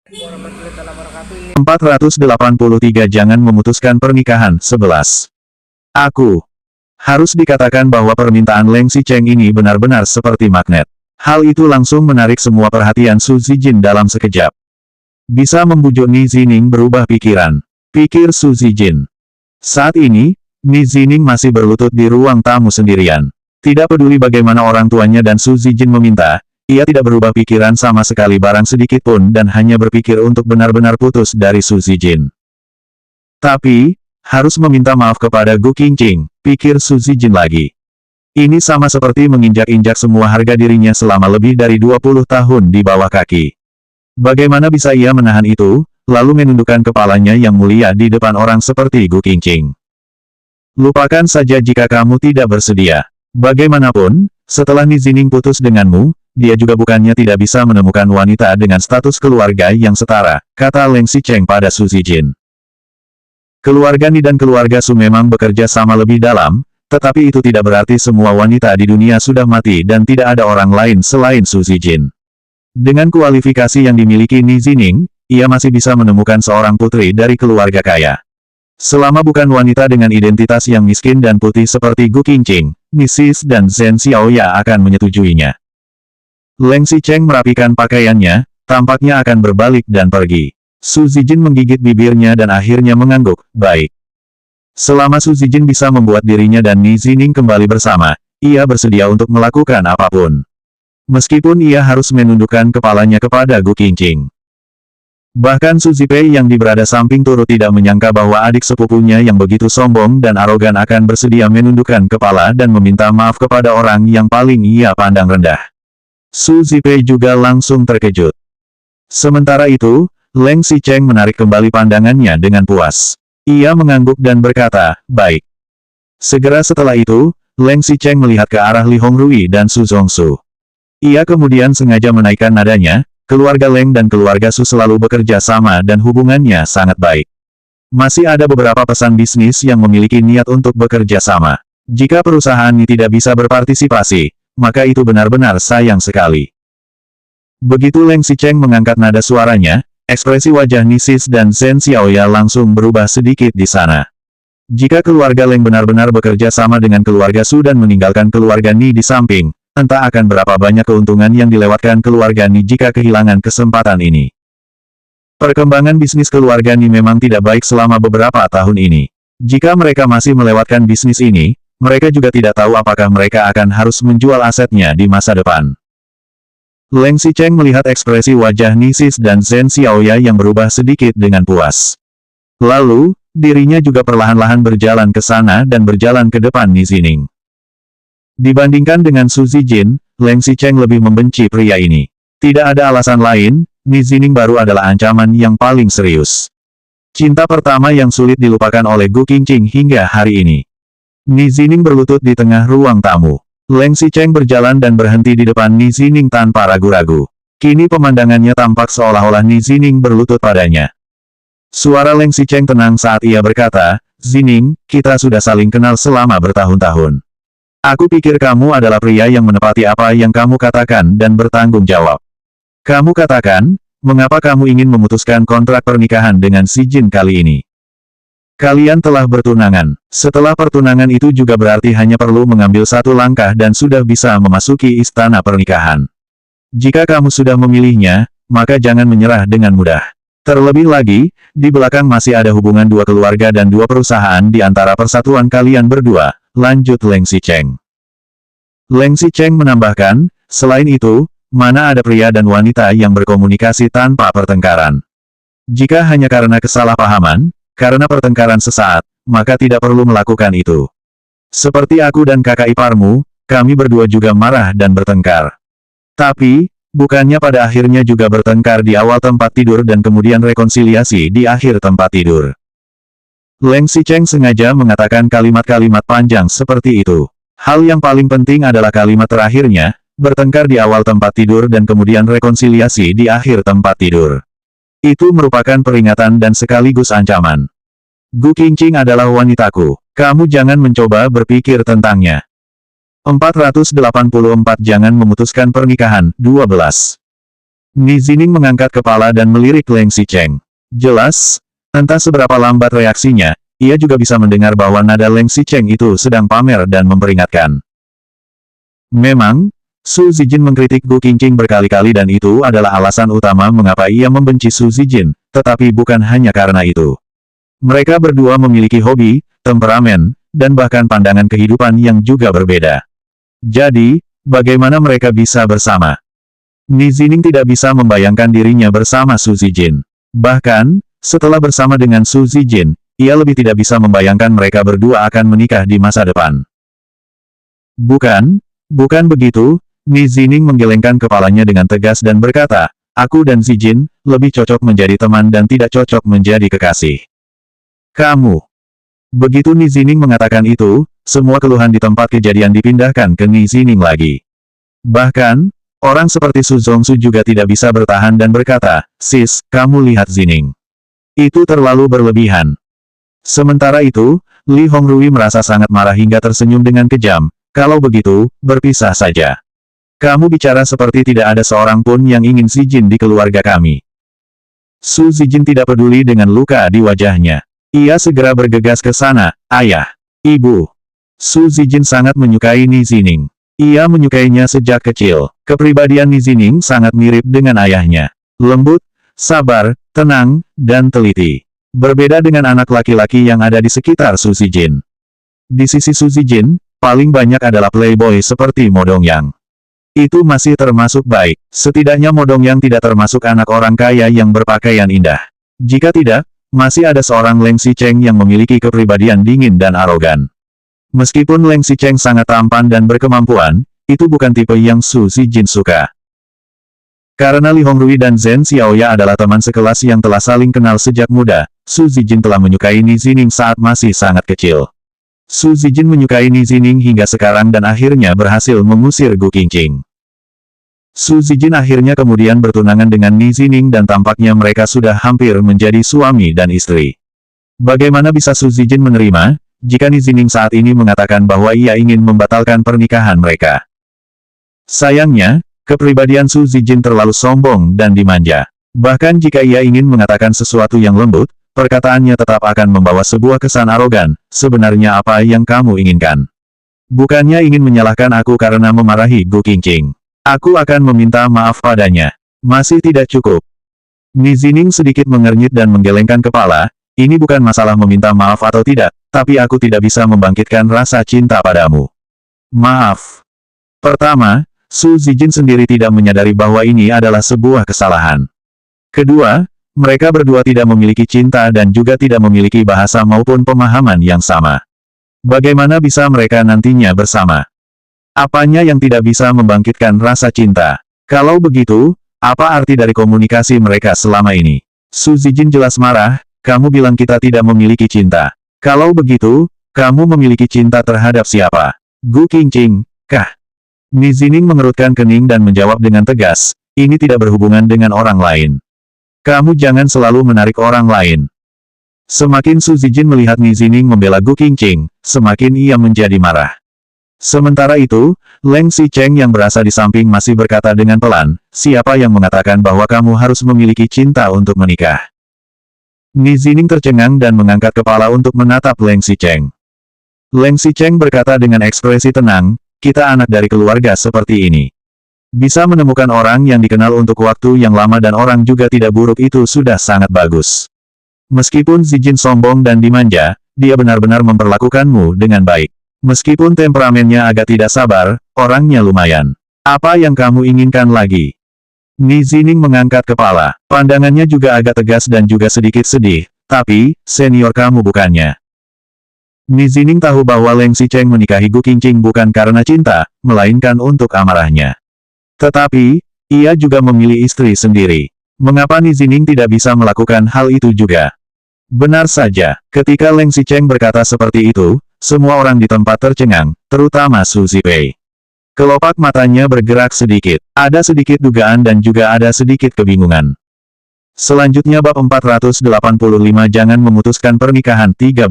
483 Jangan memutuskan pernikahan. 11. Aku harus dikatakan bahwa permintaan Leng Xicheng ini benar-benar seperti magnet. Hal itu langsung menarik semua perhatian Su Zijin dalam sekejap. Bisa membujuk Ni Zining berubah pikiran, pikir Su Zijin. Saat ini, Ni Zining masih berlutut di ruang tamu sendirian. Tidak peduli bagaimana orang tuanya dan Su Zijin meminta, ia tidak berubah pikiran sama sekali barang sedikit pun dan hanya berpikir untuk benar-benar putus dari Su Zijin. Tapi, harus meminta maaf kepada Gu Qingqing, pikir Su Zijin lagi. Ini sama seperti menginjak-injak semua harga dirinya selama lebih dari 20 tahun di bawah kaki. Bagaimana bisa ia menahan itu, lalu menundukkan kepalanya yang mulia di depan orang seperti Gu Qingqing? Lupakan saja jika kamu tidak bersedia. Bagaimanapun, setelah Ni Zining putus denganmu, dia juga bukannya tidak bisa menemukan wanita dengan status keluarga yang setara, kata Leng Xicheng pada Su Zijin. Keluarga Ni dan keluarga Su memang bekerja sama lebih dalam, tetapi itu tidak berarti semua wanita di dunia sudah mati dan tidak ada orang lain selain Su Zijin. Dengan kualifikasi yang dimiliki Ni Zining, ia masih bisa menemukan seorang putri dari keluarga kaya. Selama bukan wanita dengan identitas yang miskin dan putih seperti Gu Qingqing, Ni Sis dan Zhen Xiaoya akan menyetujuinya. Leng Xicheng merapikan pakaiannya, tampaknya akan berbalik dan pergi. Su Zijin menggigit bibirnya dan akhirnya mengangguk, baik. Selama Su Zijin bisa membuat dirinya dan Ni Zining kembali bersama, ia bersedia untuk melakukan apapun. Meskipun ia harus menundukkan kepalanya kepada Gu Qingqing. Bahkan Su Zipei yang di berada samping turut tidak menyangka bahwa adik sepupunya yang begitu sombong dan arogan akan bersedia menundukkan kepala dan meminta maaf kepada orang yang paling ia pandang rendah. Su Zipei juga langsung terkejut. Sementara itu, Leng Xicheng menarik kembali pandangannya dengan puas. Ia mengangguk dan berkata, baik. Segera setelah itu, Leng Xicheng melihat ke arah Li Hongrui dan Su Zongsu. Ia kemudian sengaja menaikkan nadanya, keluarga Leng dan keluarga Su selalu bekerja sama dan hubungannya sangat baik. Masih ada beberapa pesan bisnis yang memiliki niat untuk bekerja sama. Jika perusahaan ini tidak bisa berpartisipasi, maka itu benar-benar sayang sekali. Begitu Leng Xicheng mengangkat nada suaranya, ekspresi wajah Ni Sis dan Zhen Xiaoya langsung berubah sedikit di sana. Jika keluarga Leng benar-benar bekerja sama dengan keluarga Su dan meninggalkan keluarga Ni di samping, entah akan berapa banyak keuntungan yang dilewatkan keluarga Ni jika kehilangan kesempatan ini. Perkembangan bisnis keluarga Ni memang tidak baik selama beberapa tahun ini. Jika mereka masih melewatkan bisnis ini, mereka juga tidak tahu apakah mereka akan harus menjual asetnya di masa depan. Leng Xicheng melihat ekspresi wajah Ni Sis dan Zhen Xiaoya yang berubah sedikit dengan puas. Lalu, dirinya juga perlahan-lahan berjalan ke sana dan berjalan ke depan Ni Zining. Dibandingkan dengan Su Zijin, Leng Xicheng lebih membenci pria ini. Tidak ada alasan lain, Ni Zining baru adalah ancaman yang paling serius. Cinta pertama yang sulit dilupakan oleh Gu Qingqing hingga hari ini. Ni Zining berlutut di tengah ruang tamu. Leng Xicheng berjalan dan berhenti di depan Ni Zining tanpa ragu-ragu. Kini pemandangannya tampak seolah-olah Ni Zining berlutut padanya. Suara Leng Xicheng tenang saat ia berkata, Zining, kita sudah saling kenal selama bertahun-tahun. Aku pikir kamu adalah pria yang menepati apa yang kamu katakan dan bertanggung jawab. Kamu katakan, mengapa kamu ingin memutuskan kontrak pernikahan dengan si Jin kali ini? Kalian telah bertunangan. Setelah pertunangan itu juga berarti hanya perlu mengambil satu langkah dan sudah bisa memasuki istana pernikahan. Jika kamu sudah memilihnya, maka jangan menyerah dengan mudah. Terlebih lagi, di belakang masih ada hubungan dua keluarga dan dua perusahaan di antara persatuan kalian berdua, lanjut Leng Xicheng. Leng Xicheng menambahkan, selain itu, mana ada pria dan wanita yang berkomunikasi tanpa pertengkaran. Jika hanya karena kesalahpahaman, karena pertengkaran sesaat, maka tidak perlu melakukan itu. Seperti aku dan kakak iparmu, kami berdua juga marah dan bertengkar. Tapi, bukannya pada akhirnya juga bertengkar di awal tempat tidur dan kemudian rekonsiliasi di akhir tempat tidur. Leng Xicheng sengaja mengatakan kalimat-kalimat panjang seperti itu. Hal yang paling penting adalah kalimat terakhirnya, bertengkar di awal tempat tidur dan kemudian rekonsiliasi di akhir tempat tidur. Itu merupakan peringatan dan sekaligus ancaman. Gu Qingqing adalah wanitaku. Kamu jangan mencoba berpikir tentangnya. 484 Jangan memutuskan pernikahan. 12. Ni Zining mengangkat kepala dan melirik Leng Xicheng. Jelas, entah seberapa lambat reaksinya, ia juga bisa mendengar bahwa nada Leng Xicheng itu sedang pamer dan memperingatkan. Memang, Su Zijin mengkritik Gu Qingqing berkali-kali dan itu adalah alasan utama mengapa ia membenci Su Zijin, tetapi bukan hanya karena itu. Mereka berdua memiliki hobi, temperamen, dan bahkan pandangan kehidupan yang juga berbeda. Jadi, bagaimana mereka bisa bersama? Ni Zining tidak bisa membayangkan dirinya bersama Su Zijin. Bahkan, setelah bersama dengan Su Zijin, ia lebih tidak bisa membayangkan mereka berdua akan menikah di masa depan. Bukan begitu, Ni Zining menggelengkan kepalanya dengan tegas dan berkata, aku dan Zijin, lebih cocok menjadi teman dan tidak cocok menjadi kekasih. Kamu. Begitu Ni Zining mengatakan itu, semua keluhan di tempat kejadian dipindahkan ke Ni Zining lagi. Bahkan, orang seperti Su Zongsu juga tidak bisa bertahan dan berkata, sis, kamu lihat Zining. Itu terlalu berlebihan. Sementara itu, Li Hongrui merasa sangat marah hingga tersenyum dengan kejam, kalau begitu, berpisah saja. Kamu bicara seperti tidak ada seorang pun yang ingin Zijin di keluarga kami. Su Zijin tidak peduli dengan luka di wajahnya. Ia segera bergegas ke sana, ayah, ibu. Su Zijin sangat menyukai Ni Zining. Ia menyukainya sejak kecil. Kepribadian Ni Zining sangat mirip dengan ayahnya. Lembut, sabar, tenang, dan teliti. Berbeda dengan anak laki-laki yang ada di sekitar Su Zijin. Di sisi Su Zijin, paling banyak adalah playboy seperti Mo Dongyang. Itu masih termasuk baik. Setidaknya Mo Dongyang tidak termasuk anak orang kaya yang berpakaian indah. Jika tidak, masih ada seorang Leng Xicheng yang memiliki kepribadian dingin dan arogan. Meskipun Leng Xicheng sangat tampan dan berkemampuan, itu bukan tipe yang Su Zijin suka. Karena Li Hongrui dan Zhen Xiaoya adalah teman sekelas yang telah saling kenal sejak muda, Su Zijin telah menyukai Ni Zining saat masih sangat kecil. Su Zijin menyukai Ni Zining hingga sekarang dan akhirnya berhasil mengusir Gu Qingqing. Su Zijin akhirnya kemudian bertunangan dengan Ni Zining dan tampaknya mereka sudah hampir menjadi suami dan istri. Bagaimana bisa Su Zijin menerima, jika Ni Zining saat ini mengatakan bahwa ia ingin membatalkan pernikahan mereka? Sayangnya, kepribadian Su Zijin terlalu sombong dan dimanja. Bahkan jika ia ingin mengatakan sesuatu yang lembut, perkataannya tetap akan membawa sebuah kesan arogan. Sebenarnya apa yang kamu inginkan? Bukannya ingin menyalahkan aku karena memarahi Gu Qingqing. Aku akan meminta maaf padanya. Masih tidak cukup. Ni Zining sedikit mengernyit dan menggelengkan kepala. Ini bukan masalah meminta maaf atau tidak, tapi aku tidak bisa membangkitkan rasa cinta padamu. Maaf. Pertama, Su Zijin sendiri tidak menyadari bahwa ini adalah sebuah kesalahan. Kedua, mereka berdua tidak memiliki cinta dan juga tidak memiliki bahasa maupun pemahaman yang sama. Bagaimana bisa mereka nantinya bersama? Apanya yang tidak bisa membangkitkan rasa cinta? Kalau begitu, apa arti dari komunikasi mereka selama ini? Su Zijin jelas marah, kamu bilang kita tidak memiliki cinta. Kalau begitu, kamu memiliki cinta terhadap siapa? Gu Qingqing, kah? Ni Zining mengerutkan kening dan menjawab dengan tegas, ini tidak berhubungan dengan orang lain. Kamu jangan selalu menarik orang lain. Semakin Su Zijin melihat Ni Zining membela Gu Qingqing, semakin ia menjadi marah. Sementara itu, Leng Xicheng yang berasa di samping masih berkata dengan pelan, siapa yang mengatakan bahwa kamu harus memiliki cinta untuk menikah? Ni Zining tercengang dan mengangkat kepala untuk menatap Leng Xicheng. Leng Xicheng berkata dengan ekspresi tenang, kita anak dari keluarga seperti ini. Bisa menemukan orang yang dikenal untuk waktu yang lama dan orang juga tidak buruk itu sudah sangat bagus. Meskipun Zijin sombong dan dimanja, dia benar-benar memperlakukanmu dengan baik. Meskipun temperamennya agak tidak sabar, orangnya lumayan. Apa yang kamu inginkan lagi? Ni Zining mengangkat kepala. Pandangannya juga agak tegas dan juga sedikit sedih, tapi, senior kamu bukannya. Ni Zining tahu bahwa Leng Xicheng menikahi Gu Qingqing bukan karena cinta, melainkan untuk amarahnya. Tetapi, ia juga memilih istri sendiri. Mengapa Ni Zining tidak bisa melakukan hal itu juga? Benar saja, ketika Leng Xicheng berkata seperti itu, semua orang di tempat tercengang, terutama Su Zipei. Kelopak matanya bergerak sedikit. Ada sedikit dugaan dan juga ada sedikit kebingungan. Selanjutnya bab 485 jangan memutuskan pernikahan 13.